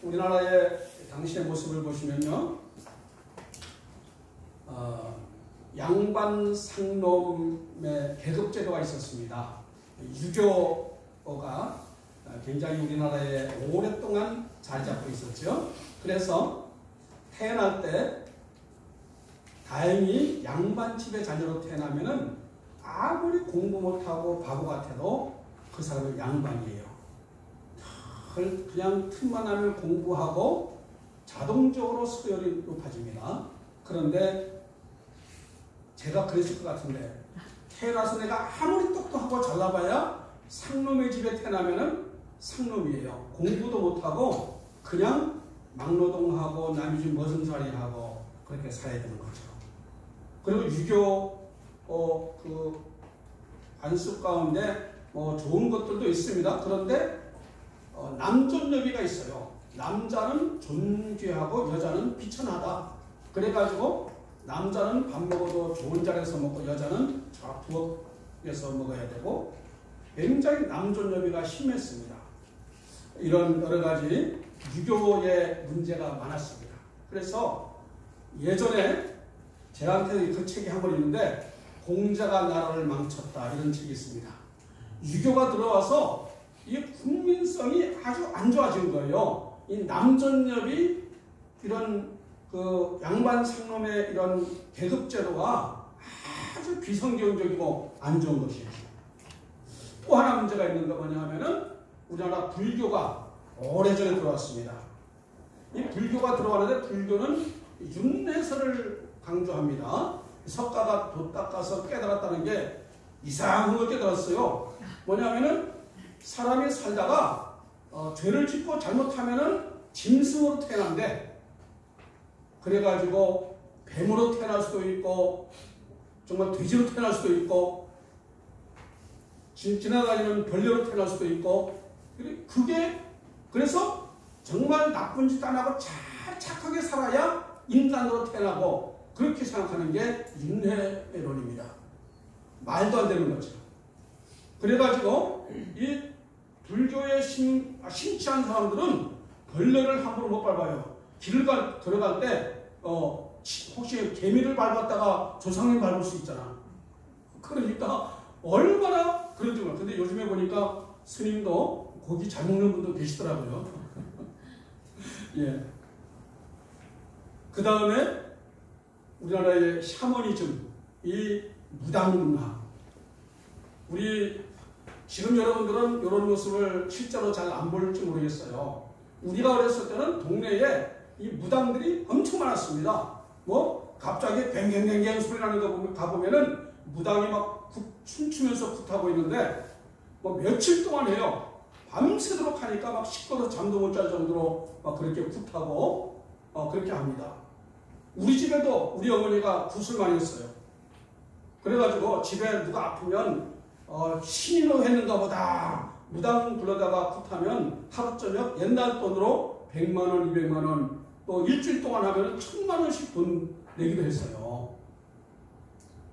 우리나라의 당시의 모습을 보시면요, 양반 상놈의 계급제도가 있었습니다. 유교가 굉장히 우리나라에 오랫동안 자리 잡고 있었죠. 그래서 태어날 때 다행히 양반집의 자녀로 태어나면은 아무리 공부 못하고 바보 같아도 그 사람은 양반이에요. 그냥 틈만 하면 공부하고 자동적으로 수요율이 높아집니다. 그런데 제가 그랬을 것 같은데, 태어나서 내가 아무리 똑똑하고 잘나봐야 상놈의 집에 태어나면은 상놈이에요. 공부도 못하고 그냥 막노동하고 남의 집 머슴살이하고 그렇게 살아야 되는 거죠. 그리고 유교 그 관습 가운데 좋은 것들도 있습니다. 그런데 남존여비가 있어요. 남자는 존귀하고 여자는 비천하다. 그래가지고 남자는 밥 먹어도 좋은 자리에서 먹고 여자는 저 부엌에서 먹어야 되고, 굉장히 남존여비가 심했습니다. 이런 여러 가지 유교의 문제가 많았습니다. 그래서 예전에 제한테 그 책이 한 권 있는데, 공자가 나라를 망쳤다, 이런 책이 있습니다. 유교가 들어와서 이 국민성이 아주 안 좋아진 거예요. 이 남존여비, 이런 그 양반 상놈의 이런 계급제도가 아주 비성경적이고 안 좋은 것이에요. 또 하나 문제가 있는 거 뭐냐 하면은, 우리나라 불교가 오래전에 들어왔습니다. 이 불교가 들어왔는데, 불교는 윤회설을 강조합니다. 석가가 돛 닦아서 깨달았다는 게 이상한 걸 깨달았어요. 뭐냐면은, 사람이 살다가 죄를 짓고 잘못하면은 짐승으로 태어난대. 그래가지고 뱀으로 태어날 수도 있고 정말 돼지로 태어날 수도 있고 지나다니는 벌레로 태어날 수도 있고, 그게 그래서 정말 나쁜 짓 안 하고 착하게 살아야 인간으로 태어나고, 그렇게 생각하는 게 윤회론입니다. 말도 안 되는 거죠. 그래가지고 이 불교에 심취한 사람들은 벌레를 함부로 못 밟아요. 길을 들어갈 때 혹시 개미를 밟았다가 조상님 밟을 수 있잖아. 그러니까 얼마나 그런지 몰라. 근데 요즘에 보니까 스님도 고기 잘 먹는 분도 계시더라고요. 예. 그 다음에 우리나라의 샤머니즘, 이 무당문화. 우리 지금 여러분들은 이런 모습을 실제로 잘 안 볼지 모르겠어요. 우리가 어렸을 때는 동네에 이 무당들이 엄청 많았습니다. 뭐 갑자기 뱅뱅뱅뱅 소리 나는 거 가보면은 무당이 막 춤추면서 굿하고 있는데, 뭐 며칠 동안 해요. 밤새도록 하니까 막 시끄러워서 잠도 못 잘 정도로 막 그렇게 굿하고 그렇게 합니다. 우리 집에도 우리 어머니가 굿을 많이 했어요. 그래가지고 집에 누가 아프면 신인으로 했는가 보다 무당 불러다가 굿하면 하루 저녁 옛날 돈으로 100만원, 200만원, 또 일주일 동안 하면 1000만원씩 돈 내기도 했어요.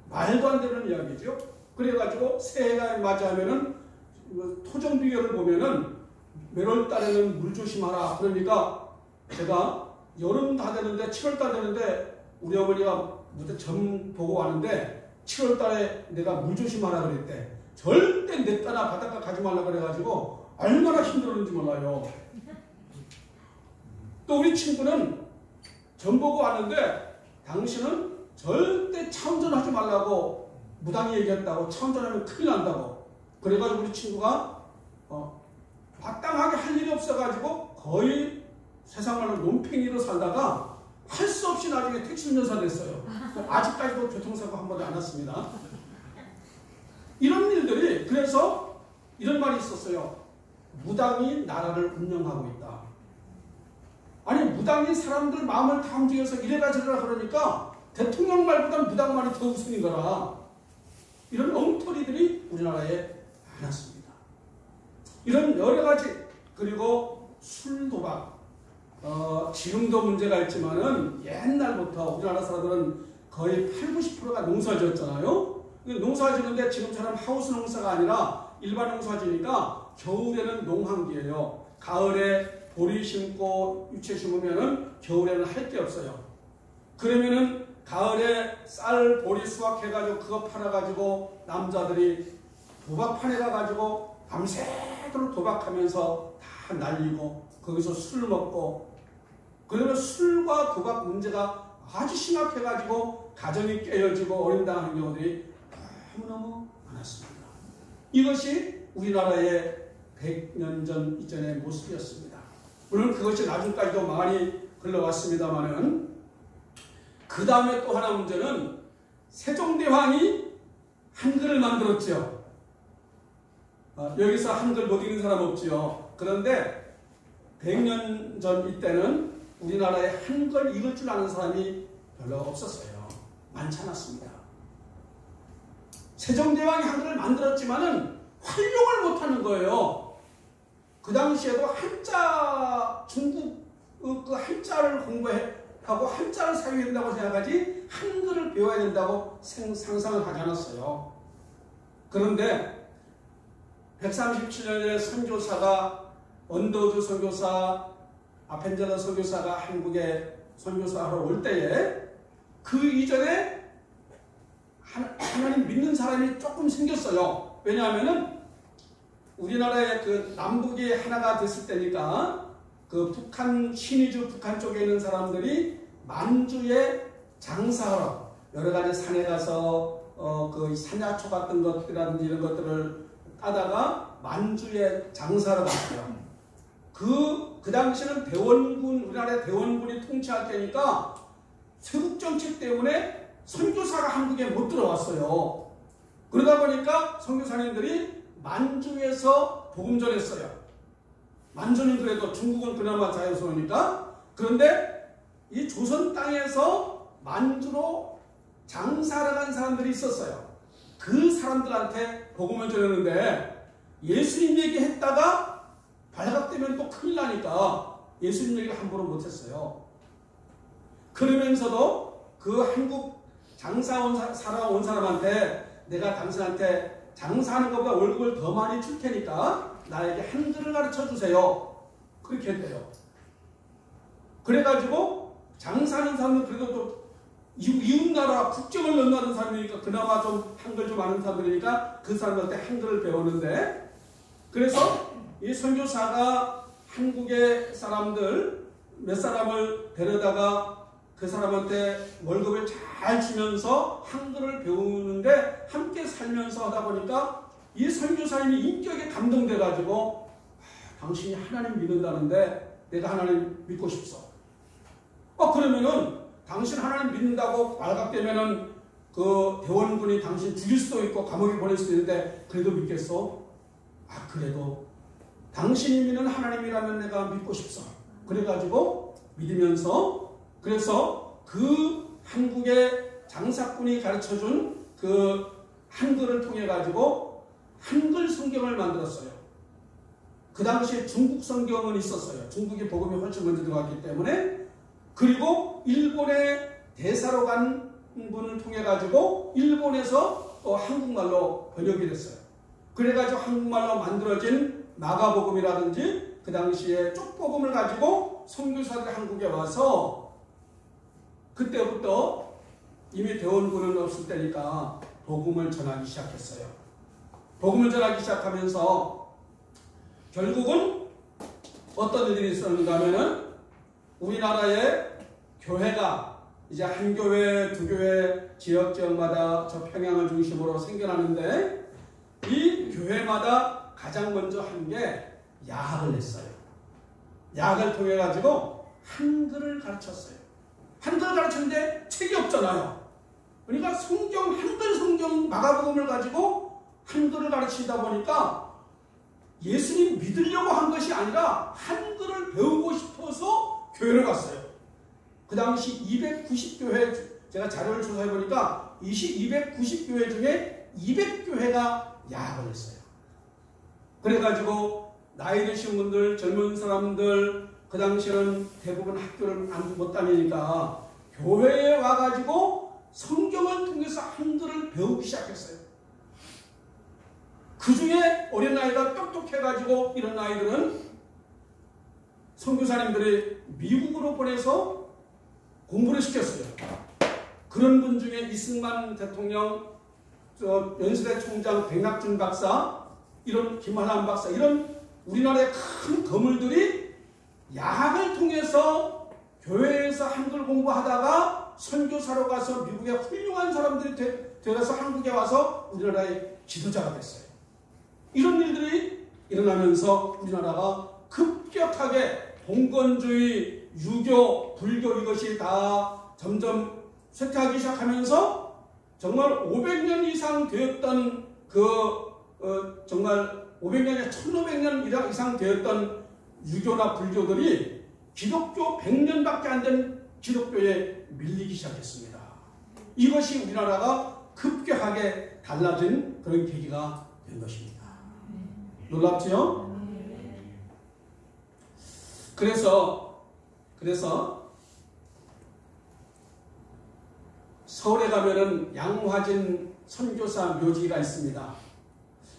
말도 안 되는 이야기죠. 그래가지고 새해가 맞이하면은 토정 비결을 보면은 몇월 달에는 물 조심하라. 그러니까 제가 여름 다 되는데 7월 달 되는데 우리 어머니가 무대 점 보고 왔는데 7월 달에 내가 물 조심하라 그랬대. 절대 내 따라 바닷가 가지 말라 그래가지고 얼마나 힘들었는지 몰라요. 또 우리 친구는 점 보고 왔는데, 당신은 절대 차 운전하지 말라고 무당이 얘기했다고, 차 운전하면 큰일 난다고. 그래가지고 우리 친구가 마땅하게 할 일이 없어가지고 거의 세상말로 논팽이로 살다가 할 수 없이 나중에 택시 운전사 됐어요. 아직까지도 교통사고 한 번도 안 났습니다. 이런 일들이, 그래서 이런 말이 있었어요. 무당이 나라를 운영하고 있다. 아니, 무당이 사람들 마음을 다 움직여서 이래라 저래라 그러니까 대통령 말보다는 무당 말이 더 우선인 거라. 이런 엉터리들이 우리나라에 많았습니다. 이런 여러 가지, 그리고 술, 도박, 지금도 문제가 있지만은 옛날부터 우리나라 사람들은 거의 80, 90%가 농사 지었잖아요. 농사 지는데 지금처럼 하우스 농사가 아니라 일반 농사 지니까 겨울에는 농한기예요. 가을에 보리 심고 유채 심으면은 겨울에는 할 게 없어요. 그러면은 가을에 쌀 보리 수확해가지고 그거 팔아가지고 남자들이 도박판에 가가지고 밤새도록 도박하면서 다 날리고 거기서 술 먹고, 그러면 술과 도박 문제가 아주 심각해가지고 가정이 깨어지고 어린당하는 경우들이 너무너무 많았습니다. 이것이 우리나라의 100년 전 이전의 모습이었습니다. 물론 그것이 나중까지도 많이 흘러왔습니다만은, 그 다음에 또 하나 문제는 세종대왕이 한글을 만들었죠. 여기서 한글 못 읽는 사람 없지요. 그런데 100년 전 이때는 우리나라에 한글 읽을 줄 아는 사람이 별로 없었어요. 많지 않았습니다. 세종대왕이 한글을 만들었지만은 활용을 못하는 거예요. 그 당시에도 한자, 중국 그 한자를 공부하고 한자를 사용해야 된다고 생각하지 한글을 배워야 된다고 상상을 하지 않았어요. 그런데 137년에 선교사가 언더우드 선교사, 아펜젤러 선교사가 한국에 선교사하러 올 때에 그 이전에 하나님 믿는 사람이 조금 생겼어요. 왜냐하면은 우리나라의 그 남북이 하나가 됐을 때니까 그 북한, 신의주 북한 쪽에 있는 사람들이 만주에 장사하러 여러 가지 산에 가서 그 산야초 같은 것이라든지 이런 것들을 따다가 만주에 장사를 갔어요. 그 당시는 대원군, 우리나라의 대원군이 통치할 때니까 세국 정책 때문에 선교사가 한국에 못 들어왔어요. 그러다 보니까 선교사님들이 만주에서 복음 전했어요. 만주는 그래도 중국은 그나마 자유스러우니까. 그런데 이 조선 땅에서 만주로 장사를 간 사람들이 있었어요. 그 사람들한테 복음을 전했는데 예수님 얘기했다가 발각되면 또 큰일 나니까 예수님 얘기를 함부로 못했어요. 그러면서도 그 한국 살아온 사람한테 내가 당신한테 장사하는 것보다 월급을 더 많이 줄 테니까 나에게 한글을 가르쳐 주세요. 그렇게 했대요. 그래가지고 장사하는 사람은 그래도 또 이웃나라 국경을 넘나든 사람이니까 그나마 좀 한글 좀 아는 사람들이니까 그 사람한테 한글을 배웠는데, 그래서 이 선교사가 한국의 사람들 몇 사람을 데려다가 그 사람한테 월급을 잘 주면서 한글을 배우는데 함께 살면서 하다 보니까 이 선교사님이 인격에 감동돼가지고 당신이 하나님 믿는다는데 내가 하나님 믿고 싶소. 그러면은 당신 하나님 믿는다고 발각되면은 그 대원군이 당신 죽일 수도 있고 감옥에 보낼 수도 있는데 그래도 믿겠소? 그래도 당신이 믿는 하나님이라면 내가 믿고 싶소. 그래가지고 믿으면서, 그래서 그 한국의 장사꾼이 가르쳐준 그 한글을 통해 가지고 한글 성경을 만들었어요. 그 당시에 중국 성경은 있었어요. 중국의 복음이 훨씬 먼저 들어갔기 때문에. 그리고 일본의 대사로 간 분을 통해 가지고 일본에서 또 한국말로 번역이 됐어요. 그래가지고 한국말로 만들어진 마가복음이라든지 그 당시에 쪽복음을 가지고 선교사들이 한국에 와서, 그때부터 이미 대원군은 없을 때니까 복음을 전하기 시작했어요. 복음을 전하기 시작하면서 결국은 어떤 일들이 있었는가 하면은 우리나라의 교회가 이제 한 교회, 두 교회 지역마다 저 평양을 중심으로 생겨나는데 이 교회마다 가장 먼저 한 게 야학을 냈어요. 야학을 통해 가지고 한글을 가르쳤어요. 한글 가르쳤는데 책이 없잖아요. 그러니까 성경, 한글 성경 마가복음을 가지고 한글을 가르치다 보니까 예수님 믿으려고 한 것이 아니라 한글을 배우고 싶어서 교회를 갔어요. 그 당시 290교회, 제가 자료를 조사해 보니까 290교회 중에 200교회가 야학을 했어요. 그래가지고 나이 드신 분들, 젊은 사람들, 그 당시에는 대부분 학교를 못 다니니까 교회에 와가지고 성경을 통해서 한글을 배우기 시작했어요. 그 중에 어린아이가 똑똑해가지고 이런 아이들은 선교사님들이 미국으로 보내서 공부를 시켰어요. 그런 분 중에 이승만 대통령, 연세대 총장 백낙준 박사, 이런 김한남 박사, 이런 우리나라의 큰 거물들이 약을 통해서 교회에서 한글 공부하다가 선교사로 가서 미국의 훌륭한 사람들이 되어서 한국에 와서 우리나라의 지도자가 됐어요. 이런 일들이 일어나면서 우리나라가 급격하게 봉건주의, 유교, 불교 이것이 다 점점 쇠퇴하기 시작하면서 정말 500년 이상 되었던 정말 500년에 1500년 이상 되었던 유교나 불교들이 기독교 100년밖에 안 된 기독교에 밀리기 시작했습니다. 이것이 우리나라가 급격하게 달라진 그런 계기가 된 것입니다. 놀랍지요? 그래서 서울에 가면은 양화진 선교사 묘지가 있습니다.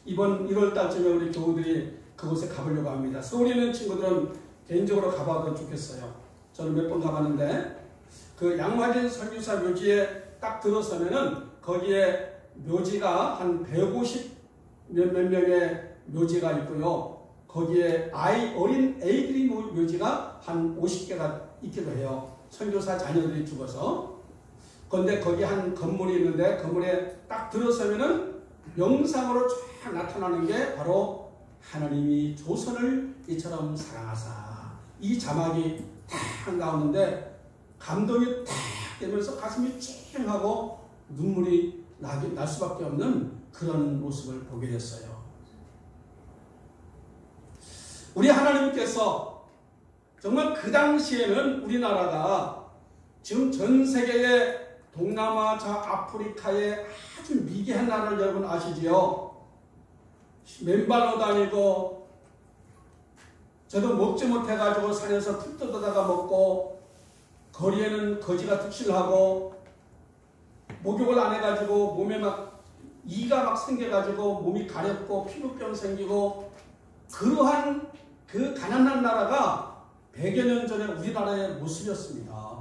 이번 1월 달쯤에 우리 교우들이 그곳에 가보려고 합니다. 서울에 있는 친구들은 개인적으로 가봐도 좋겠어요. 저는 몇 번 가봤는데 그 양화진 선교사 묘지에 딱 들어서면은 거기에 묘지가 한 150 몇 명의 묘지가 있고요. 거기에 어린 애들이 묘지가 한 50개가 있기도 해요. 선교사 자녀들이 죽어서. 그런데 거기 한 건물이 있는데 건물에 딱 들어서면은 영상으로 쫙 나타나는 게 바로 하나님이 조선을 이처럼 사랑하사, 이 자막이 딱 나오는데 감동이 딱 되면서 가슴이 찡하고 눈물이 날 수밖에 없는 그런 모습을 보게 됐어요. 우리 하나님께서 정말 그 당시에는 우리나라가 지금 전 세계의 동남아, 아프리카의 아주 미개한 나라를 여러분 아시지요? 맨발로 다니고 저도 먹지 못해가지고 산에서 풀 뜯어다가 먹고 거리에는 거지가 득실하고 목욕을 안 해가지고 몸에 막 이가 막 생겨가지고 몸이 가렵고 피부병 생기고 그러한 그 가난한 나라가 100여 년 전에 우리나라의 모습이었습니다.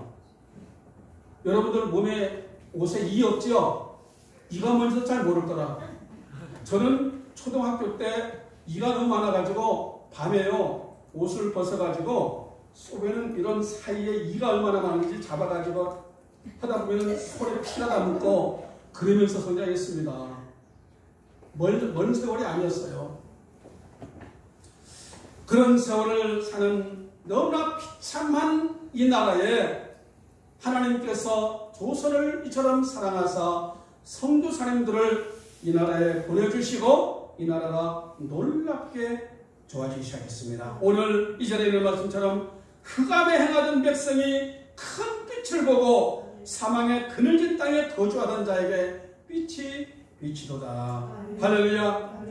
여러분들 몸에 옷에 이 없지요? 이가 뭔지도 잘 모를 거라. 저는 초등학교 때 이가 너무 많아가지고 밤에요 옷을 벗어가지고 속에는 이런 사이에 이가 얼마나 많은지 잡아가지고 하다 보면 손에 피가 다 묻고 그러면서 성장했습니다. 먼 세월이 아니었어요. 그런 세월을 사는 너무나 비참한 이 나라에 하나님께서 조선을 이처럼 사랑하사 선교사님들을 이 나라에 보내주시고 이 나라가 놀랍게 좋아지기 시작했습니다. 오늘 이 자리에 있는 말씀처럼 흑암에 행하던 백성이 큰 빛을 보고 사망의 그늘진 땅에 거주하던 자에게 빛이 비치도다. 할렐루야.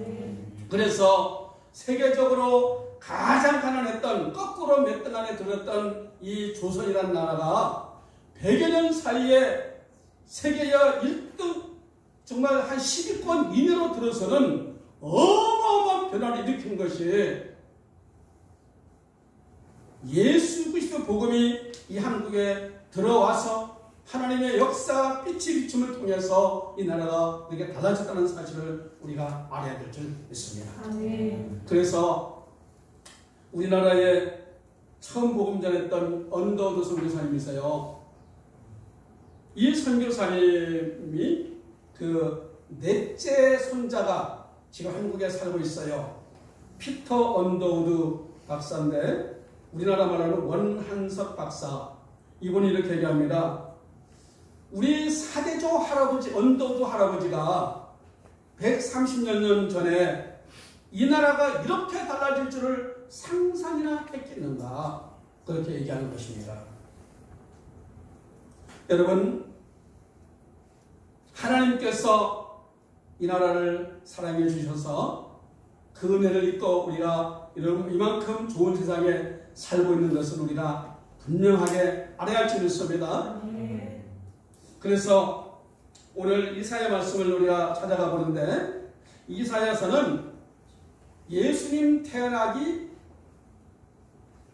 그래서 세계적으로 가장 가난했던, 거꾸로 몇 등 안에 들었던 이 조선이라는 나라가 100여 년 사이에 세계의 1등, 정말 한 10위권 이내로 들어서는 어마어마한 변화를 일으킨 것이 예수 그리스도 복음이 이 한국에 들어와서 하나님의 역사 빛이 비춤을 통해서 이 나라가 이렇게 달라졌다는 사실을 우리가 알아야 될 줄 믿습니다. 그래서 우리나라에 처음 복음 전했던 언더우드 선교사님이세요. 이 선교사님이 그 넷째 손자가 지금 한국에 살고 있어요. 피터 언더우드 박사인데 우리나라 말하는 원한석 박사. 이분이 이렇게 얘기합니다. 우리 사대조 할아버지, 언더우드 할아버지가 130여 년 전에 이 나라가 이렇게 달라질 줄을 상상이나 했겠는가, 그렇게 얘기하는 것입니다. 여러분, 하나님께서 이 나라를 사랑해 주셔서 그 은혜를 입고 우리가 이만큼 좋은 세상에 살고 있는 것은 우리가 분명하게 알아야 할 줄 믿습니다. 그래서 오늘 이사야 말씀을 우리가 찾아가 보는데, 이사야서는 예수님 태어나기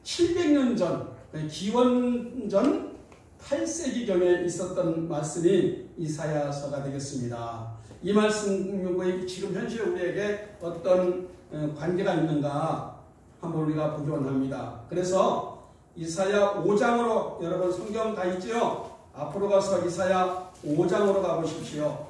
700년 전, 기원전 8세기경에 있었던 말씀이 이사야서가 되겠습니다. 이 말씀이 지금 현실 우리에게 어떤 관계가 있는가 한번 우리가 보기 원합니다. 그래서 이사야 5장으로 여러분 성경 다 있죠? 앞으로 가서 이사야 5장으로 가보십시오.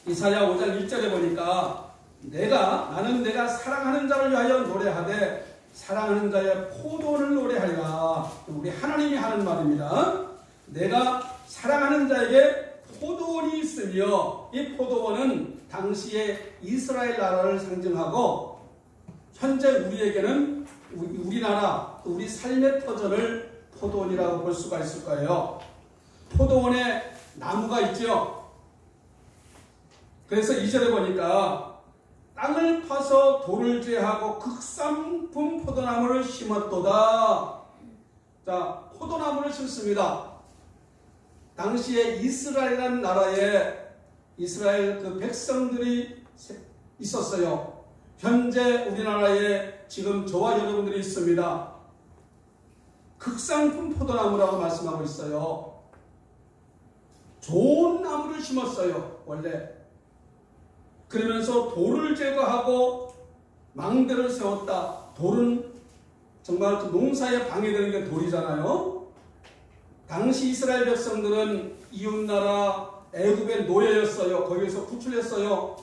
이사야 5장 1절에 보니까 나는 내가 사랑하는 자를 위하여 노래하되 사랑하는 자의 포도원을 노래하리라. 우리 하나님이 하는 말입니다. 내가 사랑하는 자에게 포도원이 있으며 이 포도원은 당시에 이스라엘 나라를 상징하고 현재 우리에게는 우리나라 우리 삶의 터전을 포도원이라고 볼 수가 있을 거예요. 포도원에 나무가 있죠. 그래서 2절에 보니까 땅을 파서 돌을 제하고 극상품 포도나무를 심었도다. 자, 포도나무를 심습니다. 당시에 이스라엘이라는 나라에 이스라엘 그 백성들이 있었어요. 현재 우리나라에 지금 저와 여러분들이 있습니다. 극상품 포도나무라고 말씀하고 있어요. 좋은 나무를 심었어요. 원래. 그러면서 돌을 제거하고 망대를 세웠다. 돌은 정말 그 농사에 방해되는 게 돌이잖아요. 당시 이스라엘 백성들은 이웃나라 애굽의 노예였어요. 거기에서 구출했어요.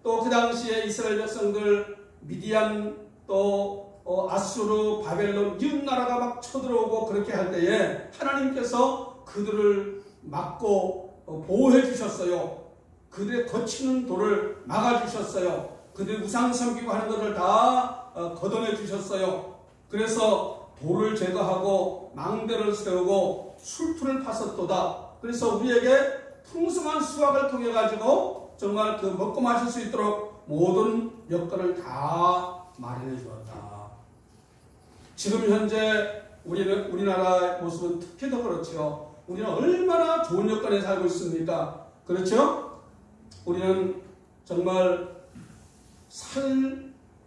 또 그 당시에 이스라엘 백성들 미디안 또 아수르 바벨론 이웃나라가 막 쳐들어오고 그렇게 할 때에 하나님께서 그들을 막고 보호해 주셨어요. 그들의 거치는 돌을 막아주셨어요. 그들의 우상 섬기고 하는 것을 다 걷어내 주셨어요. 그래서 돌을 제거하고 망대를 세우고 술틀을 팠었도다. 그래서 우리에게 풍성한 수확을 통해 가지고 정말 그 먹고 마실 수 있도록 모든 여건을 다 마련해 주었다. 지금 현재 우리나라의 모습은 특히 더 그렇죠. 우리는 얼마나 좋은 여건에 살고 있습니까? 그렇죠? 우리는 정말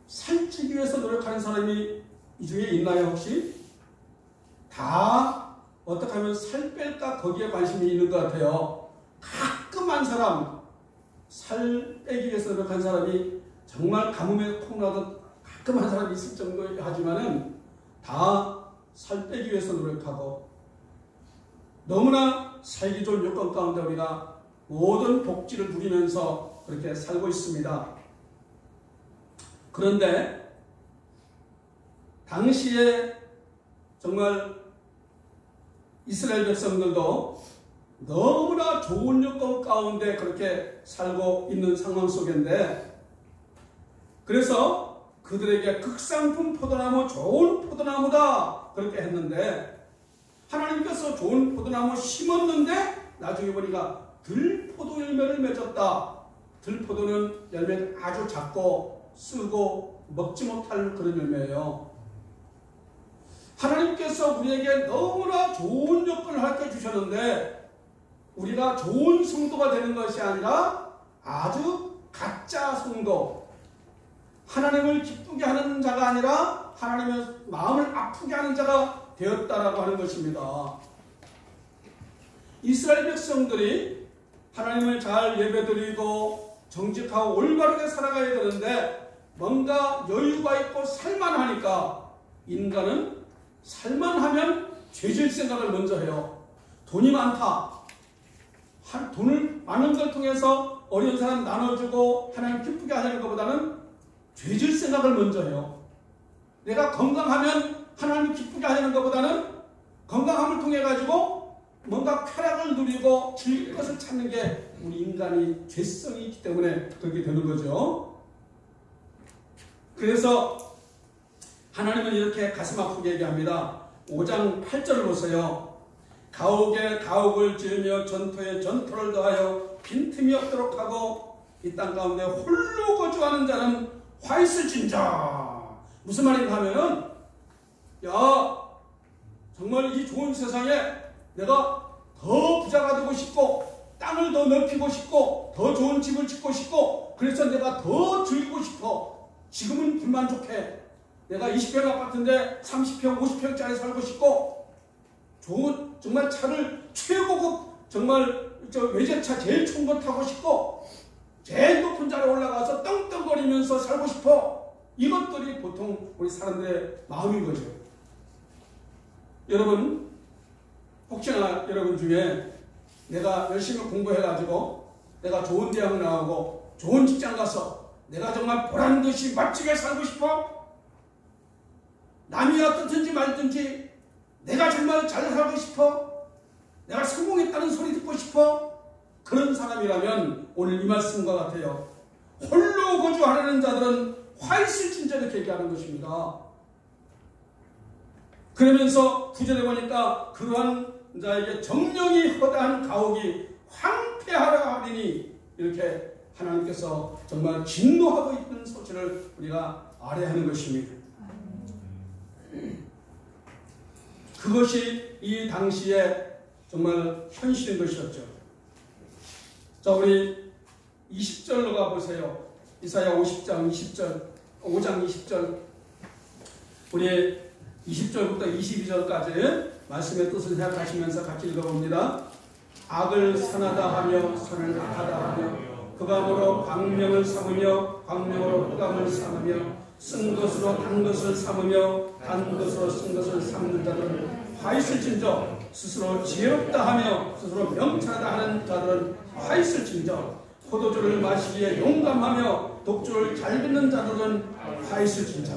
살찌기 위해서 노력하는 사람이 이 중에 있나요, 혹시? 다 어떻게 하면 살 뺄까 거기에 관심이 있는 것 같아요. 가끔 한 사람, 살 빼기 위해서 노력한 사람이 정말 가뭄에 콩나듯 가끔 한 사람이 있을 정도 하지만은 다 살 빼기 위해서 노력하고 너무나 살기 좋은 여건 가운데 우리가 모든 복지를 누리면서 그렇게 살고 있습니다. 그런데 당시에 정말 이스라엘 백성들도 너무나 좋은 여건 가운데 그렇게 살고 있는 상황 속인데 그래서 그들에게 극상품 포도나무 좋은 포도나무다 그렇게 했는데 하나님께서 좋은 포도나무 심었는데 나중에 보니까 들포도 열매를 맺었다. 들포도는 열매는 아주 작고 쓰고 먹지 못할 그런 열매예요. 하나님께서 우리에게 너무나 좋은 여건을 가르쳐 주셨는데 우리가 좋은 성도가 되는 것이 아니라 아주 가짜 성도, 하나님을 기쁘게 하는 자가 아니라 하나님의 마음을 아프게 하는 자가 되었다라고 하는 것입니다. 이스라엘 백성들이 하나님을 잘 예배드리고 정직하고 올바르게 살아가야 되는데 뭔가 여유가 있고 살만하니까 인간은 살만하면 죄질 생각을 먼저 해요. 돈이 많다. 돈을 많은 걸 통해서 어려운 사람 나눠주고 하나님 기쁘게 하자는 것보다는 죄질 생각을 먼저 해요. 내가 건강하면 하나님 기쁘게 하자는 것보다는 건강함을 통해 가지고 뭔가 쾌락을 누리고 즐길 것을 찾는 게 우리 인간이 죄성이 있기 때문에 그렇게 되는 거죠. 그래서 하나님은 이렇게 가슴 아프게 얘기합니다. 5장 8절을 보세요. 가옥에 가옥을 지으며 전토에 전토를 더하여 빈틈이 없도록 하고 이 땅 가운데 홀로 거주하는 자는 화 있을진자. 무슨 말인가 하면은 야 정말 이 좋은 세상에 내가 더 부자가 되고 싶고 땅을 더 넓히고 싶고 더 좋은 집을 짓고 싶고 그래서 내가 더 즐기고 싶어. 지금은 불만족해. 내가 20평 아파트인데 30평, 50평짜리 살고 싶고 좋은 정말 차를 최고급 정말 외제차 제일 좋은 거 타고 싶고 제일 높은 자리에 올라가서 떵떵거리면서 살고 싶어. 이것들이 보통 우리 사람들의 마음인 거죠. 여러분 혹시나 여러분 중에 내가 열심히 공부해가지고 내가 좋은 대학 나오고 좋은 직장 가서 내가 정말 보란듯이 멋지게 살고 싶어? 남이 어떻든지 말든지 내가 정말 잘 살고 싶어? 내가 성공했다는 소리 듣고 싶어? 그런 사람이라면 오늘 이 말씀과 같아요. 홀로 거주하려는 자들은 화 있을진저 이렇게 얘기하는 것입니다. 그러면서 구절에 보니까 그러한 자에게 정령이 허다한 가옥이 황폐하라 하리니 이렇게 하나님께서 정말 진노하고 있는 소식을 우리가 알아야 것입니다. 그것이 이 당시에 정말 현실인 것이었죠. 자, 우리 20절로 가보세요. 이사야 50장 20절, 5장 20절. 우리 20절부터 22절까지 말씀의 뜻을 생각하시면서 같이 읽어봅니다. 악을 선하다 하며 선을 악하다 하며 흑암으로 광명을 삼으며 광명으로 흑암을 삼으며 쓴 것으로 단 것을 삼으며 단 것으로 쓴 것을 삼는 자들은 화 있을진저 스스로 지혜롭다 하며 스스로 명철하다 하는 자들은 화 있을진저 포도주를 마시기에 용감하며 독주를 잘 듣는 자들은 화 있을진저.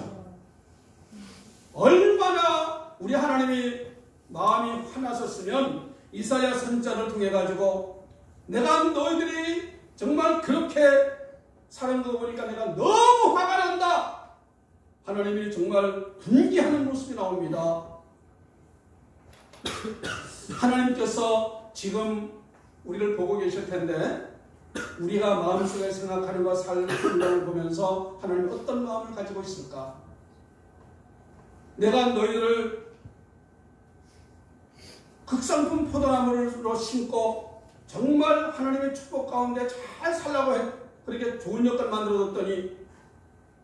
얼마나 우리 하나님이 마음이 화나셨으면 이사야 선자를 통해 가지고 내가 너희들이 정말 그렇게 사는 거 보니까 내가 너무 화가 난다. 하나님이 정말 분개하는 모습이 나옵니다. 하나님께서 지금 우리를 보고 계실 텐데 우리가 마음속에 생각하는 것 삶의 행동을 보면서 하나님 어떤 마음을 가지고 있을까? 내가 너희들을 극상품 포도나무로 심고 정말 하나님의 축복 가운데 잘 살라고 해 그렇게 좋은 여건 만들어뒀더니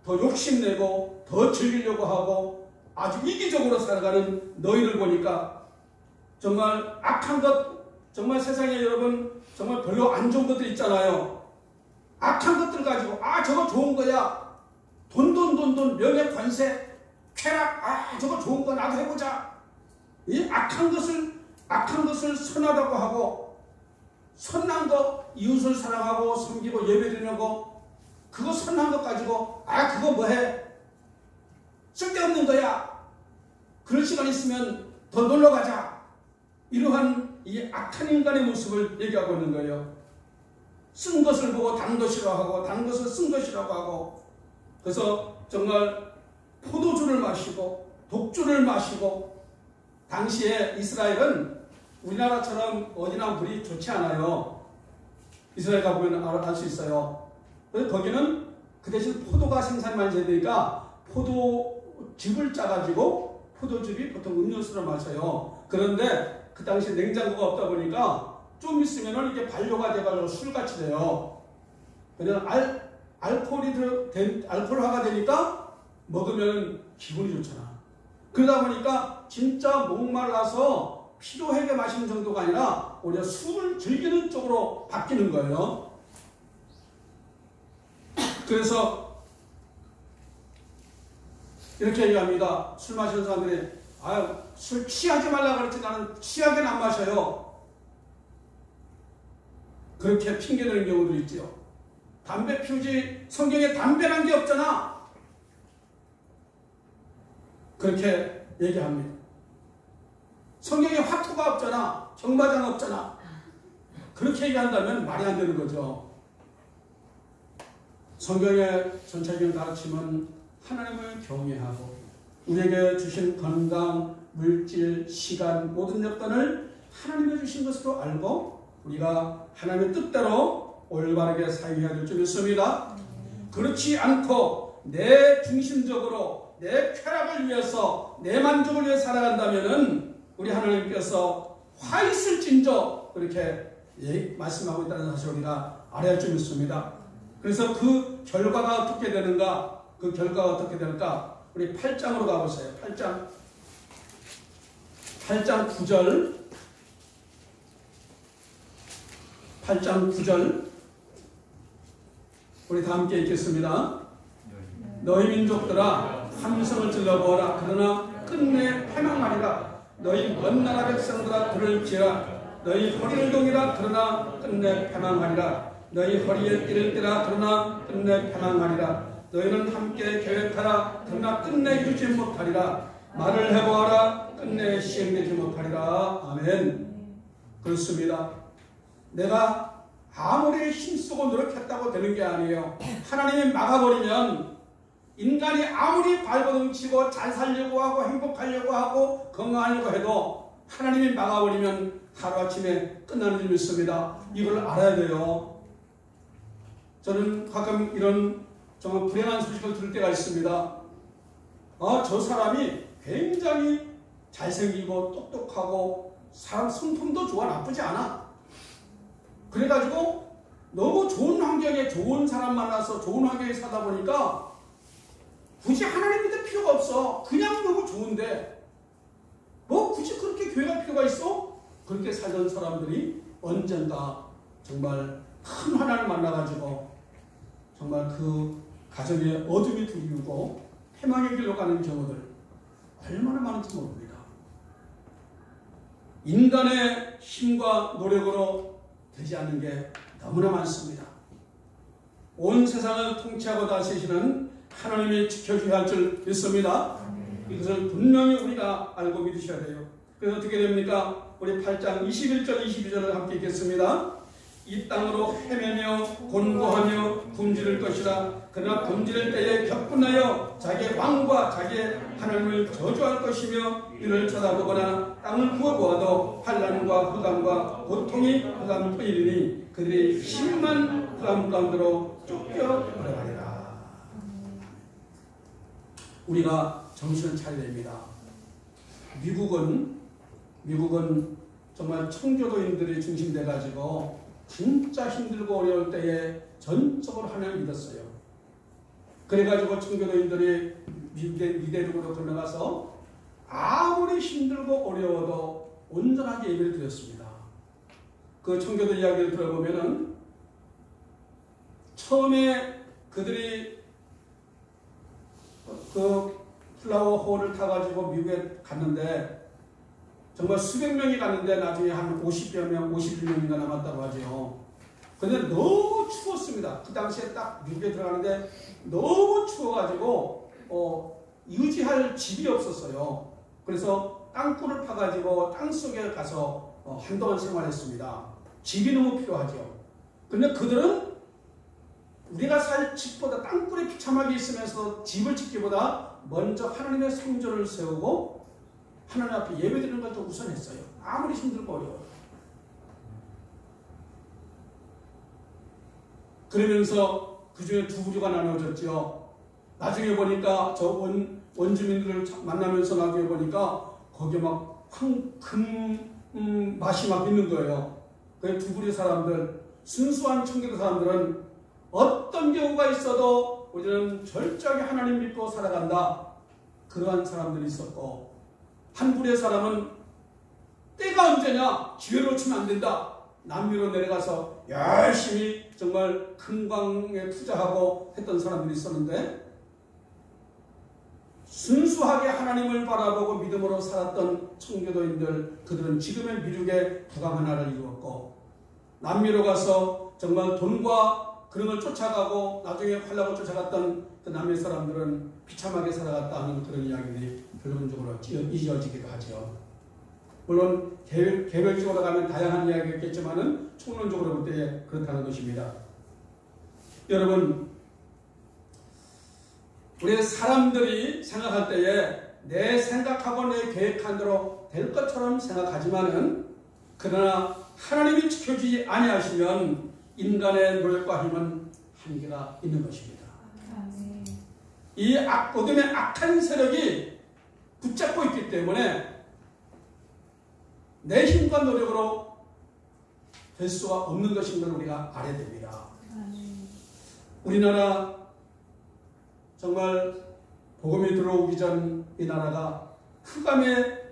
더 욕심내고 더 즐기려고 하고 아주 이기적으로 살아가는 너희를 보니까 정말 악한 것, 정말 세상에 여러분 정말 별로 안 좋은 것들 있잖아요. 악한 것들 가지고 저거 좋은 거야. 돈 명예 관세 쾌락 저거 좋은 거 나도 해보자. 이 악한 것을 선하다고 하고 선한 거 이웃을 사랑하고 섬기고 예배드리는 거 그거 선한 것 가지고 그거 뭐해? 쓸데없는 거야. 그럴 시간 있으면 더 놀러 가자. 이러한 이 악한 인간의 모습을 얘기하고 있는 거예요. 쓴 것을 보고 단 것이라고 하고 단 것을 쓴 것이라고 하고 그래서 정말 포도주를 마시고 독주를 마시고 당시에 이스라엘은 우리나라처럼 어디나 물이 좋지 않아요. 이스라엘 가보면 알 수 있어요. 그래서 거기는 그 대신 포도가 생산이 많이 되니까 포도즙을 짜가지고 포도즙이 보통 음료수로 마셔요. 그런데 그 당시 냉장고가 없다 보니까 좀 있으면 이게 발효가 돼가지고 술같이 돼요. 그냥 알코올화가 되니까 먹으면 기분이 좋잖아. 그러다 보니까 진짜 목말라서 피로하게 마시는 정도가 아니라 오히려 술을 즐기는 쪽으로 바뀌는 거예요. 그래서 이렇게 얘기합니다. 술 마시는 사람들이 술 취하지 말라 그랬지 나는 취하게는 안 마셔요. 그렇게 핑계대는 경우도 있지요. 담배 피우지 성경에 담배란 게 없잖아. 그렇게 얘기합니다. 성경에 화투가 없잖아. 정마장 없잖아. 그렇게 얘기한다면 말이 안 되는 거죠. 성경의 전체적인 가르침은 하나님을 경외하고 우리에게 주신 건강, 물질, 시간 모든 여건을 하나님이 주신 것으로 알고 우리가 하나님의 뜻대로 올바르게 사용해야 될 줄 믿습니다. 그렇지 않고 내 중심적으로 내 쾌락을 위해서 내 만족을 위해 살아간다면은 우리 하나님께서 화 있을진저 그렇게 말씀하고 있다는 사실을 우리가 알아야 할 줄 믿습니다. 그래서 그 결과가 어떻게 되는가? 그 결과가 어떻게 될까? 우리 8장으로 가보세요. 8장 9절. 8장 9절. 우리 다 함께 읽겠습니다. 너희 민족들아 함성을 질러보아라. 그러나 끝내 패망하리라. 너희 먼 나라 백성들아 들을지라. 너희 허리를 동이라. 그러나 끝내 패망하리라. 너희 허리에 띠를 띠라. 그러나 끝내 패망하리라. 너희는 함께 계획하라. 그러나 끝내 이루지 못하리라. 말을 해보아라. 끝내 시행되지 못하리라. 아멘. 그렇습니다. 내가 아무리 힘쓰고 노력했다고 되는 게 아니에요. 하나님이 막아버리면 인간이 아무리 발버둥치고 잘 살려고 하고 행복하려고 하고 건강하려고 해도 하나님이 막아버리면 하루아침에 끝나는 줄 믿습니다. 이걸 알아야 돼요. 저는 가끔 이런 정말 불행한 소식을 들을 때가 있습니다. 저 사람이 굉장히 잘생기고 똑똑하고 사람 성품도 좋아, 나쁘지 않아. 그래가지고 너무 좋은 환경에 좋은 사람 만나서 좋은 환경에 살다 보니까 굳이 하나님 믿을 필요가 없어. 그냥 너무 좋은데 뭐 굳이 그렇게 교회 갈 필요가 있어? 그렇게 살던 사람들이 언젠가 정말 큰 하나님을 만나가지고 정말 그 가정에 어둠이 들이우고 패망의 길로 가는 경우들 얼마나 많은지 모릅니다. 인간의 힘과 노력으로 되지 않는 게 너무나 많습니다. 온 세상을 통치하고 다스리시는 하나님이 지켜줘야 할 줄 믿습니다. 이것을 분명히 우리가 알고 믿으셔야 돼요. 그래서 어떻게 됩니까? 우리 8장 21절 22절을 함께 읽겠습니다. 이 땅으로 헤매며 곤고하며 굶주릴 것이라. 그러나 굶주릴 때에 격분하여 자기의 왕과 자기의 하나님을 저주할 것이며 이를 쳐다보거나 땅을 구워보아도 환난과 흑암과 고통이 흑암을 뿌리니 그들이 심한 흑암 가운데로 쫓겨들어가리라. 우리가 정신을 차려야 됩니다. 미국은 정말 청교도인들이 중심돼가지고 진짜 힘들고 어려울 때에 전적으로 하나님을 믿었어요. 그래가지고 청교도인들이 미대륙으로 건너가서 아무리 힘들고 어려워도 온전하게 예배를 드렸습니다. 그 청교도 이야기를 들어보면은 처음에 그들이 그 플라워 홀을 타가지고 미국에 갔는데 정말 수백 명이 갔는데 나중에 한 50여 명, 51명인가 남았다고 하죠. 그런데 너무 추웠습니다. 그 당시에 딱 미국에 들어가는데 너무 추워가지고 유지할 집이 없었어요. 그래서 땅굴을 파가지고 땅속에 가서 한동안 생활했습니다. 집이 너무 필요하죠. 그런데 그들은 우리가 살 집보다 땅굴에 비참하게 있으면서 집을 짓기보다 먼저 하나님의 성전을 세우고 하나님 앞에 예배드리는 걸 더 우선했어요. 아무리 힘들고 어려워요. 그러면서 그 중에 두 부류가 나눠졌죠. 나중에 보니까 저 원주민들을 만나면서 나중에 보니까 거기에 막 황금 맛이 막 있는 거예요. 그 두 부류 사람들, 순수한 청교도 사람들은 어떤 경우가 있어도 우리는 철저하게 하나님 믿고 살아간다. 그러한 사람들이 있었고, 한 부류의 사람은 때가 언제냐? 기회를 놓치면 안 된다. 남미로 내려가서 열심히 정말 금광에 투자하고 했던 사람들이 있었는데, 순수하게 하나님을 바라보고 믿음으로 살았던 청교도인들, 그들은 지금의 미국의 북왕 하나를 이루었고, 남미로 가서 정말 돈과 그런 걸 쫓아가고 나중에 활락을 쫓아갔던 그 남미 사람들은 비참하게 살아갔다 하는 그런 이야기들이 결론적으로 이어지기도 하죠. 물론 개별적으로 가면 다양한 이야기가 있겠지만은 총론적으로 볼 때 그렇다는 것입니다. 여러분, 우리 사람들이 생각할 때에 내 생각하고 내 계획한 대로 될 것처럼 생각하지만은, 그러나 하나님이 지켜주지 아니하시면 인간의 노력과 힘은 한계가 있는 것입니다. 이 어둠의 악한 세력이 붙잡고 있기 때문에 내 힘과 노력으로 될 수가 없는 것인 걸 우리가 알아야 됩니다. 우리나라 정말 복음이 들어오기 전 이 나라가 흑암의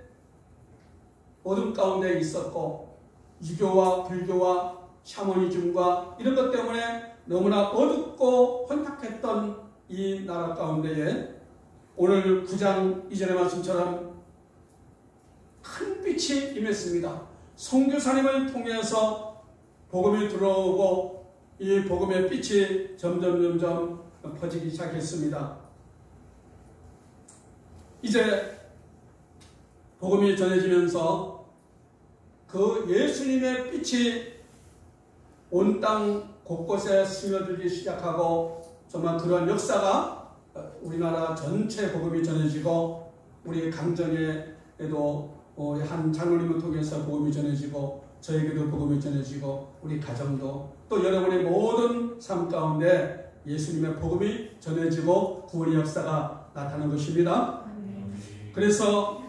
어둠 가운데 있었고 유교와 불교와 샤머니즘과 이런 것 때문에 너무나 어둡고 혼탁했던 이 나라 가운데에 오늘 9장 이전의 말씀처럼 큰 빛이 임했습니다. 선교사님을 통해서 복음이 들어오고 이 복음의 빛이 점점 퍼지기 시작했습니다. 이제 복음이 전해지면서 그 예수님의 빛이 온 땅 곳곳에 스며들기 시작하고 정말 그러한 역사가 우리나라 전체 복음이 전해지고 우리 강정에도 한 장로님을 통해서 복음이 전해지고 저에게도 복음이 전해지고 우리 가정도 또 여러분의 모든 삶 가운데 예수님의 복음이 전해지고 구원의 역사가 나타나는 것입니다. 그래서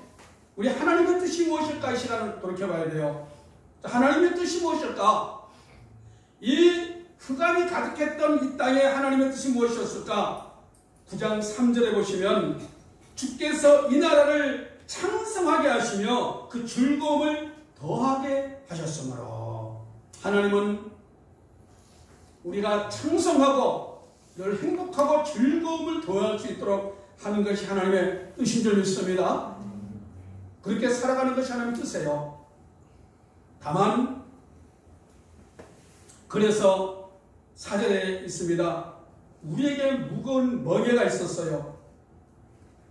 우리 하나님의 뜻이 무엇일까 이 시간을 돌이켜봐야 돼요. 하나님의 뜻이 무엇일까? 이 흑암이 가득했던 이 땅에 하나님의 뜻이 무엇이었을까? 9장 3절에 보시면 주께서 이 나라를 창성하게 하시며 그 즐거움을 더하게 하셨으므로 하나님은 우리가 창성하고 늘 행복하고 즐거움을 더할 수 있도록 하는 것이 하나님의 뜻인 줄 믿습니다. 그렇게 살아가는 것이 하나님의 뜻이에요. 다만 그래서 4절에 있습니다. 우리에게 무거운 멍에가 있었어요.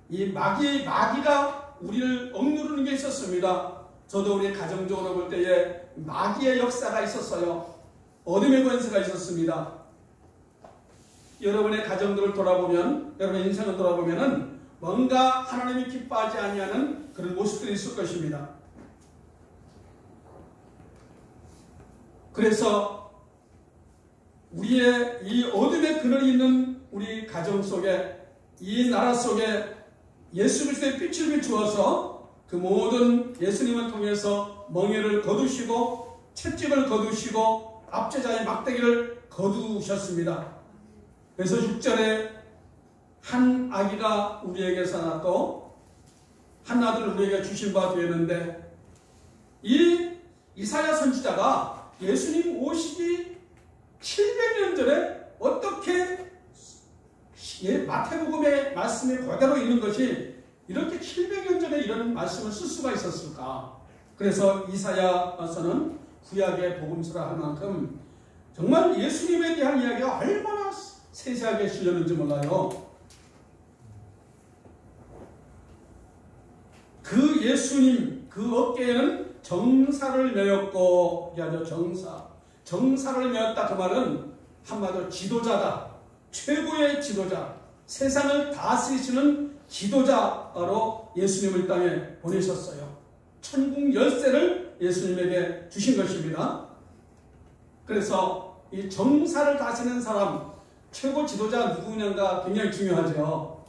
이 마귀가 우리를 억누르는 게 있었습니다. 저도 우리 가정적으로 볼 때에 마귀의 역사가 있었어요. 어둠의 권세가 있었습니다. 여러분의 가정들을 돌아보면, 여러분의 인생을 돌아보면은 뭔가 하나님이 기뻐하지 아니하는 그런 모습들이 있을 것입니다. 그래서 우리의 이 어둠의 그늘이 있는 우리 가정 속에, 이 나라 속에 예수 그리스도의 빛을 비추어서 그 모든 예수님을 통해서 멍에를 거두시고 채찍을 거두시고 압제자의 막대기를 거두셨습니다. 그래서 6절에 한 아기가 우리에게서 낳고 한 아들을 우리에게 주신 바 되었는데, 이 이사야 선지자가 예수님 오시기 700년 전에 어떻게 마태복음의 말씀이 그대로 있는 것이 이렇게 700년 전에 이런 말씀을 쓸 수가 있었을까? 그래서 이사야서는 구약의 복음서라 할 만큼 정말 예수님에 대한 이야기가 얼마나 세세하게 실렸는지 몰라요. 그 예수님 그 어깨에는 정사를 메었고, 이게 아니라 정사를 메었다. 그 말은 한마디로 지도자다. 최고의 지도자, 세상을 다스리시는 지도자로 예수님을 땅에 보내셨어요. 천국 열쇠를 예수님에게 주신 것입니다. 그래서 이 정사를 다스리는 사람, 최고 지도자 누구냐가 굉장히 중요하죠.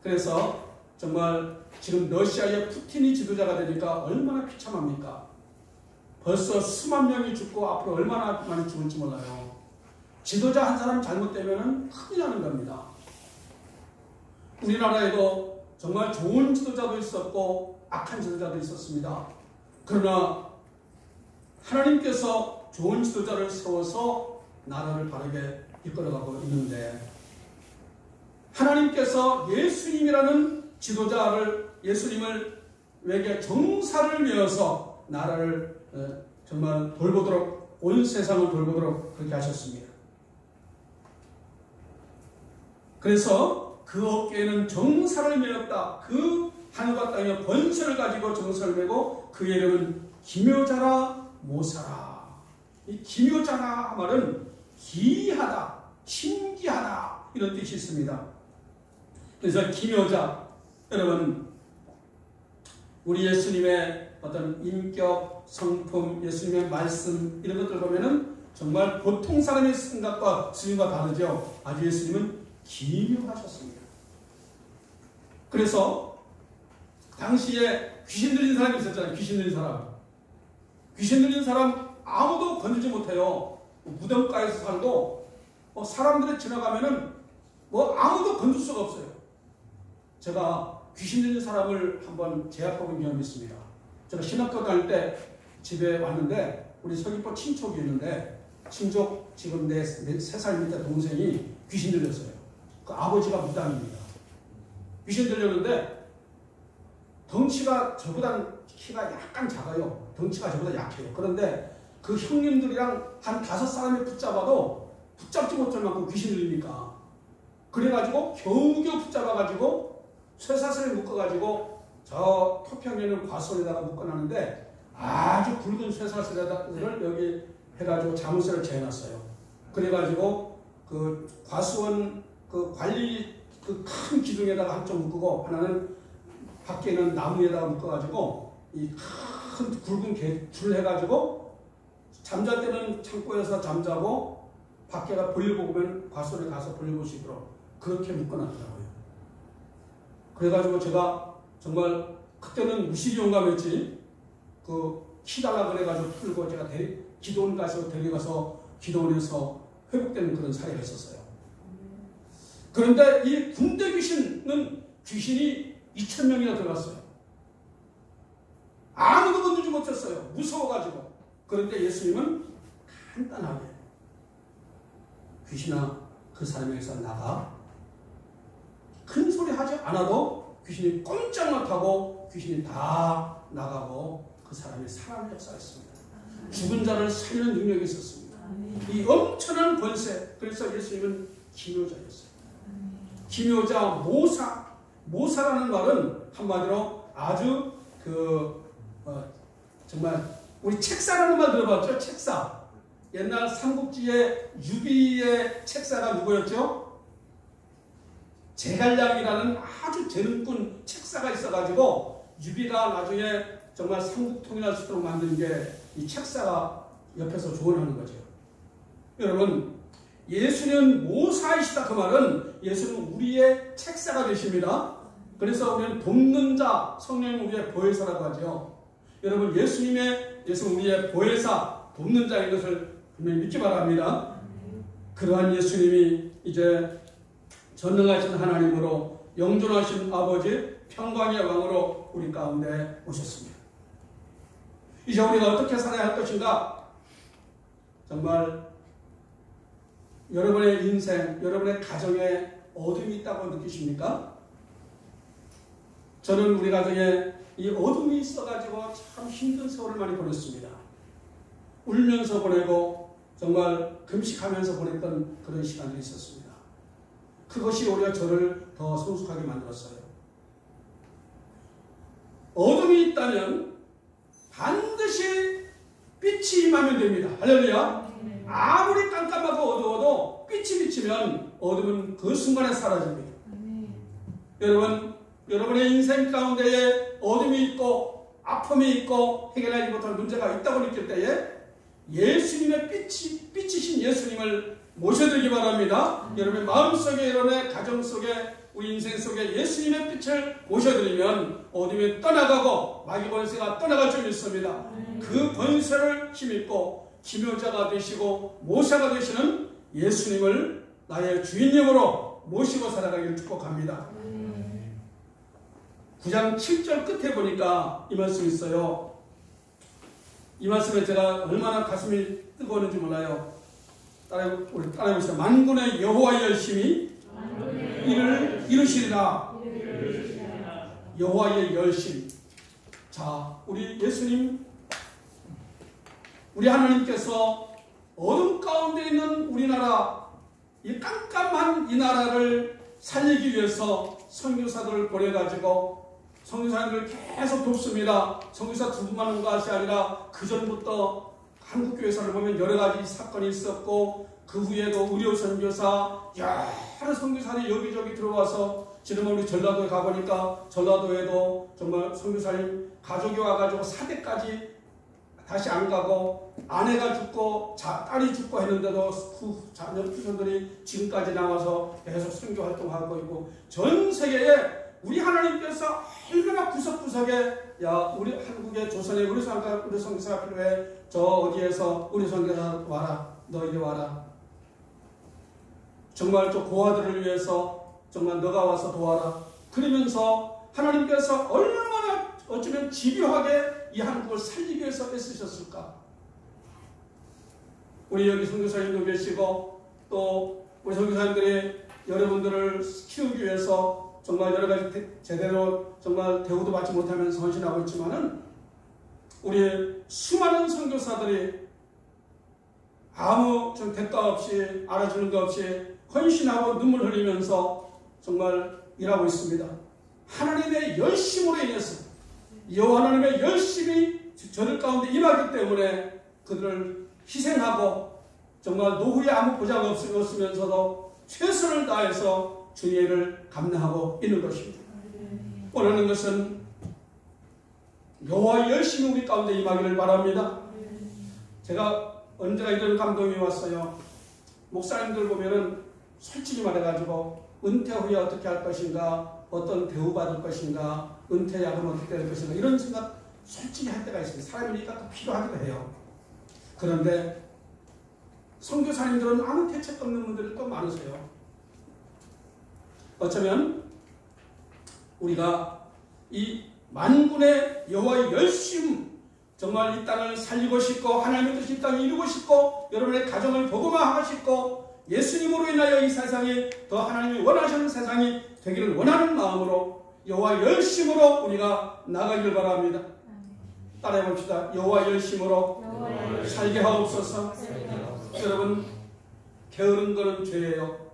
그래서 정말 지금 러시아의 푸틴이 지도자가 되니까 얼마나 비참합니까? 벌써 수만 명이 죽고 앞으로 얼마나 많이 죽을지 몰라요. 지도자 한 사람 잘못되면 큰일 나는 겁니다. 우리나라에도 정말 좋은 지도자도 있었고 악한 지도자도 있었습니다. 그러나 하나님께서 좋은 지도자를 세워서 나라를 바르게 이끌어가고 있는데, 하나님께서 예수님이라는 지도자를, 예수님을 외계 정사를 메어서 나라를 정말 돌보도록, 온 세상을 돌보도록 그렇게 하셨습니다. 그래서 그 어깨에는 정사를 메었다. 그 하늘과 땅의 권세를 가지고 정사를 메고 그의 이름은 기묘자라 모사라. 이 기묘자라 말은 기이하다, 신기하다 이런 뜻이 있습니다. 그래서 기묘자, 여러분 우리 예수님의 어떤 인격, 성품, 예수님의 말씀 이런 것들 보면은 정말 보통 사람의 생각과 수준과 다르죠. 아주 예수님은 기묘하셨습니다. 그래서 당시에 귀신 들린 사람이 있었잖아요. 귀신 들린 사람. 귀신 들린 사람 아무도 건들지 못해요. 무덤가에서 살고 사람들이 지나가면은 아무도 건들 수가 없어요. 제가 귀신 들린 사람을 한번 제압해본 경험이 있습니다. 제가 신학교 다닐 때 집에 왔는데 우리 서귀포 친척이 있는데 친족 지금 내 3살 밑에 동생이 귀신 들렸어요. 그 아버지가 무당입니다. 귀신 들렸는데 덩치가 저보다 키가 약간 작아요. 덩치가 저보다 약해요. 그런데 그 형님들이랑 한 5사람이 붙잡아도 붙잡지 못할 만큼 귀신 들리니까 그래가지고 겨우겨우 붙잡아가지고 쇠사슬에 묶어가지고 저 토평에 있는 과수원에다가 묶어놨는데 아주 굵은 쇠사슬을 여기 해가지고 자물쇠를 재놨어요. 그래가지고 그 과수원 그 관리 그 큰 기둥에다가 한쪽 묶고 하나는 밖에 있는 나무에다가 묶어가지고 이 큰 굵은 줄 해가지고 잠잘 때는 창고에서 잠자고 밖에가 볼일 보면 과수원에 가서 볼일 볼 수 있도록 그렇게 묶어놨더라고요. 그래가지고 제가 정말 그때는 무식이 용감했지 그 키달라 그래가지고 풀고 제가 기도원 가서 데려가서 기도원에서 회복되는 그런 사례가 있었어요. 그런데 이 군대 귀신은 귀신이 2,000명이나 들어갔어요. 아무도 건들지 못했어요. 무서워가지고. 그런데 예수님은 간단하게 귀신아 그 사람에게서 나가 큰 소리 하지 않아도 귀신이 꼼짝 못하고 귀신이 다 나가고 그 사람이 살아날 역사였습니다. 죽은 자를 살리는 능력이 있었습니다. 이 엄청난 권세. 그래서 예수님은 기묘자였어요. 기묘자 모사라는 말은 한마디로 아주 정말 우리 책사라는 말 들어봤죠? 책사. 옛날 삼국지의 유비의 책사가 누구였죠? 제갈량이라는 아주 재능꾼 책사가 있어가지고 유비가 나중에 정말 삼국 통일할 수 있도록 만든 게 이 책사가 옆에서 조언하는 거죠. 여러분 예수는 모사이시다 그 말은 예수는 우리의 책사가 되십니다. 그래서 우리는 돕는 자, 성령은 우리의 보혜사라고 하죠. 여러분 예수는 우리의 보혜사, 돕는 자인 것을 분명히 믿기 바랍니다. 그러한 예수님이 이제 전능하신 하나님으로 영존하신 아버지 평강의 왕으로 우리 가운데 오셨습니다. 이제 우리가 어떻게 살아야 할 것인가? 정말 여러분의 인생, 여러분의 가정에 어둠이 있다고 느끼십니까? 저는 우리 가정에 이 어둠이 있어가지고 참 힘든 세월을 많이 보냈습니다. 울면서 보내고 정말 금식하면서 보냈던 그런 시간들이 있었습니다. 그것이 오히려 저를 더 성숙하게 만들었어요. 어둠이 있다면 반드시 빛이 임하면 됩니다. 할렐루야. 아무리 깜깜하고 어두워도 빛이 비치면 어둠은 그 순간에 사라집니다. 여러분의 인생 가운데에 어둠이 있고 아픔이 있고 해결하지 못할 문제가 있다고 느낄 때에 예수님의 빛이신 예수님을 모셔드리기 바랍니다. 여러분의 마음속에, 여러분의 가정 속에, 우리 인생 속에 예수님의 빛을 모셔드리면 어둠이 떠나가고 마귀 권세가 떠나갈 줄 믿습니다. 그 권세를 힘입고 기묘자가 되시고 모사가 되시는 예수님을 나의 주인님으로 모시고 살아가기를 축복합니다. 9장 7절 끝에 보니까 이 말씀이 있어요. 이 말씀에 제가 얼마나 가슴이 뜨거웠는지 몰라요. 따라해보세요. 만군의 여호와의 열심이 이를 이루시리라. 여호와의 열심. 자, 우리 예수님, 우리 하나님께서 어둠 가운데 있는 우리나라, 이 깜깜한 이 나라를 살리기 위해서 선교사들을 보내가지고 선교사님을 계속 돕습니다. 선교사 두 분만 온 것이 아니라 그 전부터 한국교회사를 보면 여러 가지 사건이 있었고 그 후에도 의료 선교사 여러 선교사들이 여기저기 들어와서 지금 우리 전라도에 가보니까 전라도에도 정말 선교사님 가족이 와가지고 사대까지 다시 안 가고 아내가 죽고 딸이 죽고 했는데도 그 자녀 후손들이 지금까지 나와서 계속 선교 활동하고 있고 전 세계에 우리 하나님께서 얼마나 구석구석에 우리 한국의 조선에 우리 선교사가 필요해. 저 어디에서 우리 선교사 와라. 너 이리 와라. 정말 저 고아들을 위해서 정말 너가 와서 도와라. 그러면서 하나님께서 얼마나 어쩌면 집요하게 이 한국을 살리기 위해서 애쓰셨을까. 우리 여기 선교사님도 계시고 또 우리 선교사님들이 여러분들을 키우기 위해서 정말 여러 가지 제대로 정말 대우도 받지 못하면서 헌신하고 있지만은 우리 수많은 선교사들이 아무 좀 대가 없이 알아주는 것 없이 헌신하고 눈물 흘리면서 정말 일하고 있습니다. 하나님의 열심으로 인해서 여호와 하나님의 열심이 저들 가운데 임하기 때문에 그들을 희생하고 정말 노후에 아무 보장 없으면서도 최선을 다해서 주의 일을 감당하고 있는 것입니다. 원하는 것은 여호와의 열심이 우리 가운데 임하기를 바랍니다. 제가 언제가 이런 감동이 왔어요. 목사님들 보면은 솔직히 말해가지고 은퇴 후에 어떻게 할 것인가, 어떤 대우받을 것인가, 은퇴 야금 어떻게 될 것인가 이런 생각 솔직히 할 때가 있습니다. 사람이니까 또 필요하기도 해요. 그런데 선교사님들은 아무 대책 없는 분들이 또 많으세요. 어쩌면 우리가 이 만군의 여호와의 열심, 정말 이 땅을 살리고 싶고 하나님의 뜻이 이 땅을 이루고 싶고 여러분의 가정을 복음화하고 싶고 예수님으로 인하여 이 세상이 더 하나님이 원하시는 세상이 되기를 원하는 마음으로 여호와 열심으로 우리가 나가기를 바랍니다. 따라해 봅시다. 여호와 열심으로 살게 하옵소서. 여러분, 게으른 것은 죄예요.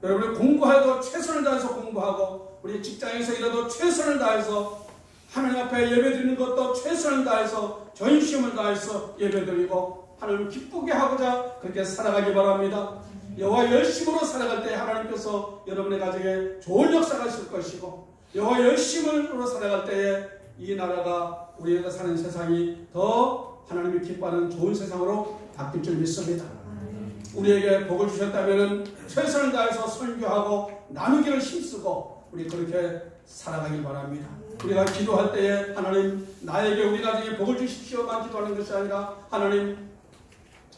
여러분이 공부해도 최선을 다해서 공부하고 우리 직장에서 일해도 최선을 다해서 하나님 앞에 예배드리는 것도 최선을 다해서 전심을 다해서 예배드리고 하나님을 기쁘게 하고자 그렇게 살아가기 바랍니다. 여호와 열심으로 살아갈 때 하나님께서 여러분의 가정에 좋은 역사가 있을 것이고 여호와 열심으로 살아갈 때에 이 나라가 우리가 사는 세상이 더 하나님이 기뻐하는 좋은 세상으로 바뀔 줄 믿습니다. 우리에게 복을 주셨다면 최선을 다해서 선교하고 나누기를 힘쓰고 우리 그렇게 살아가길 바랍니다. 우리가 기도할 때에 하나님 나에게 우리 가정에 복을 주십시오만 기도하는 것이 아니라 하나님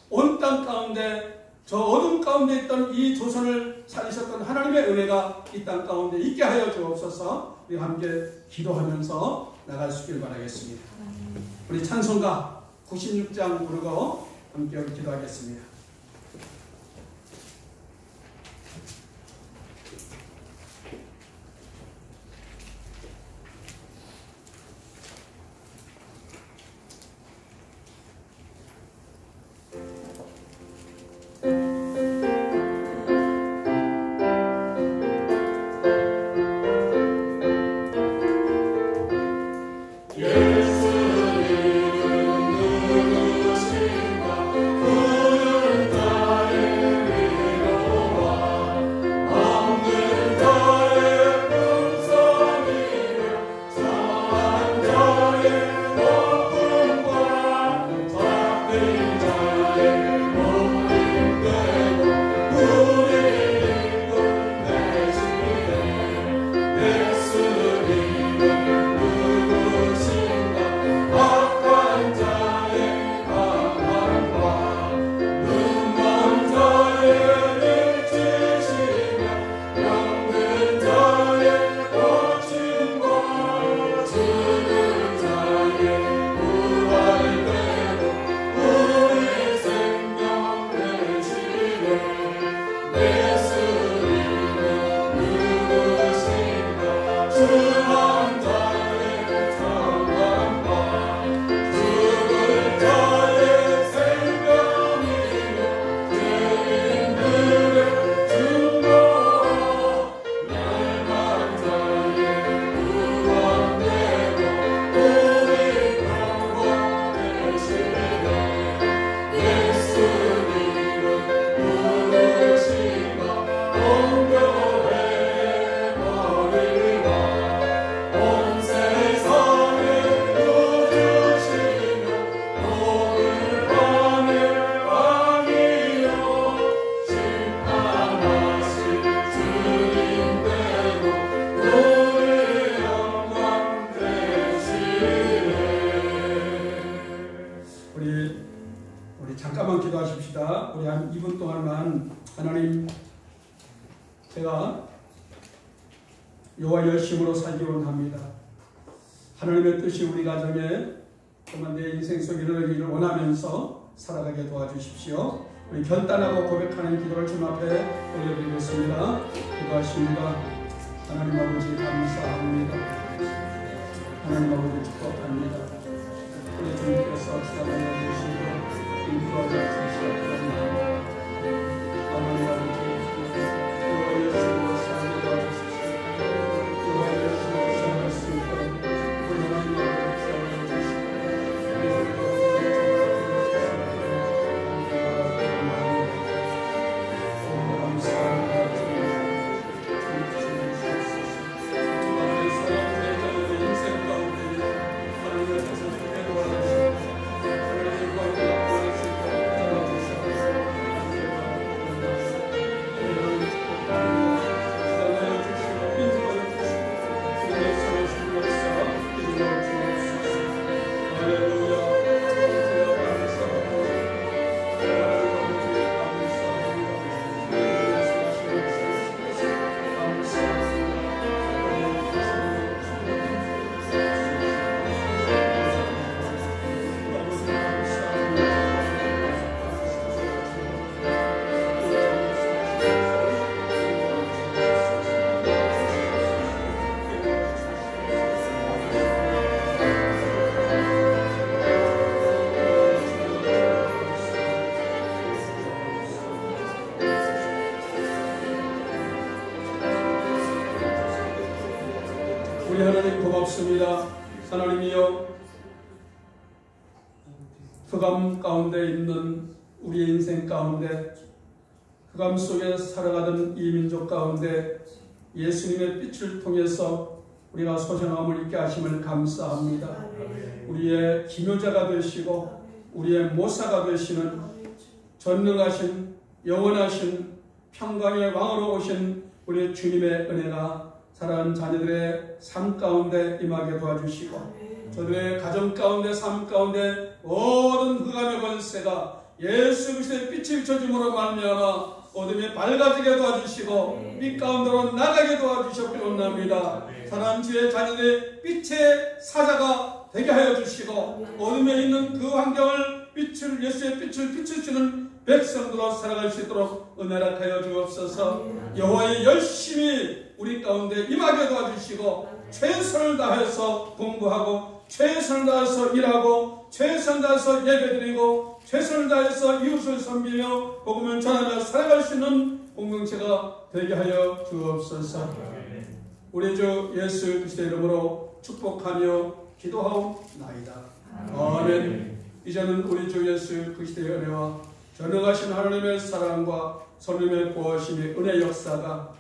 온 땅 가운데 저 어둠 가운데 있던 이 조선을 살리셨던 하나님의 은혜가 이 땅 가운데 있게 하여 주옵소서. 우리 함께 기도하면서 나갈 수 있기를 바라겠습니다. 우리 찬송가 96장 부르고 함께 기도하겠습니다. 예수님은 누구신가? 하나님의 뜻이 우리 가정에 정말 내 인생 속에 이루어지기를 원하면서 살아가게 도와주십시오. 우리 결단하고 고백하는 기도를 주님 앞에 올려드리겠습니다. 기도하십니다. 하나님 아버지 감사합니다. 하나님 아버지 축복합니다. 우리 주님께서 사랑해 주시고 인도하여 주시옵소서. 하나님 아버지 기도하여 주시고 살게 도와주십시오. 기도하여 주시고 살아갈 수 있도록 우리 하나님 아버지 살아해 주시고 우리 하나님 고맙습니다. 하나님이여, 흑암 가운데 있는 우리의 인생 가운데, 흑암 속에 살아가던 이 민족 가운데 예수님의 빛을 통해서 우리가 소생함을 있게 하심을 감사합니다. 우리의 기묘자가 되시고 우리의 모사가 되시는 전능하신 영원하신 평강의 왕으로 오신 우리 주님의 은혜가 사랑하는 자녀들의 삶 가운데 임하게 도와주시고 저들의 가정 가운데 삶 가운데 모든 흑암의 권세가 예수 그리스도의 빛이 비춰줌으로 말미암아 어둠이 밝아지게 도와주시고 빛 가운데로 나가게 도와주시옵소서. 사랑하는 주의 자녀들의 빛의 사자가 되게 하여 주시고 어둠에 있는 그 환경을 예수의 빛을 비추시는 백성들로 살아갈 수 있도록 은혜락하여 주옵소서. 여호와의 열심히 우리 가운데 임하게 도와주시고 최선을 다해서 공부하고 최선을 다해서 일하고 최선을 다해서 예배드리고 최선을 다해서 이웃을 섬기며 복음을 전하며 살아갈 수 있는 공동체가 되게 하여 주옵소서. 우리 주 예수 그리스도의 이름으로 축복하며 기도하옵나이다. 아멘. 이제는 우리 주 예수 그리스도의 은혜와 전능하신 하나님의 사랑과 성령의 보호하심의 은혜 역사가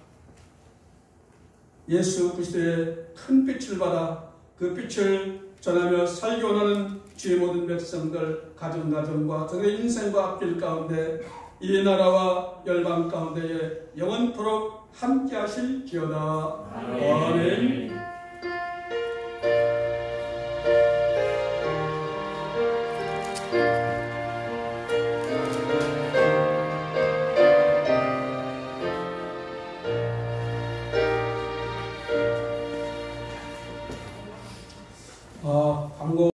예수 그리스도의 큰 빛을 받아 그 빛을 전하며 살기 원하는 주의 모든 백성들 가정과 그들의 인생과 앞길 가운데 이 나라와 열방 가운데에 영원토록 함께 하실지어다. 아멘. 광고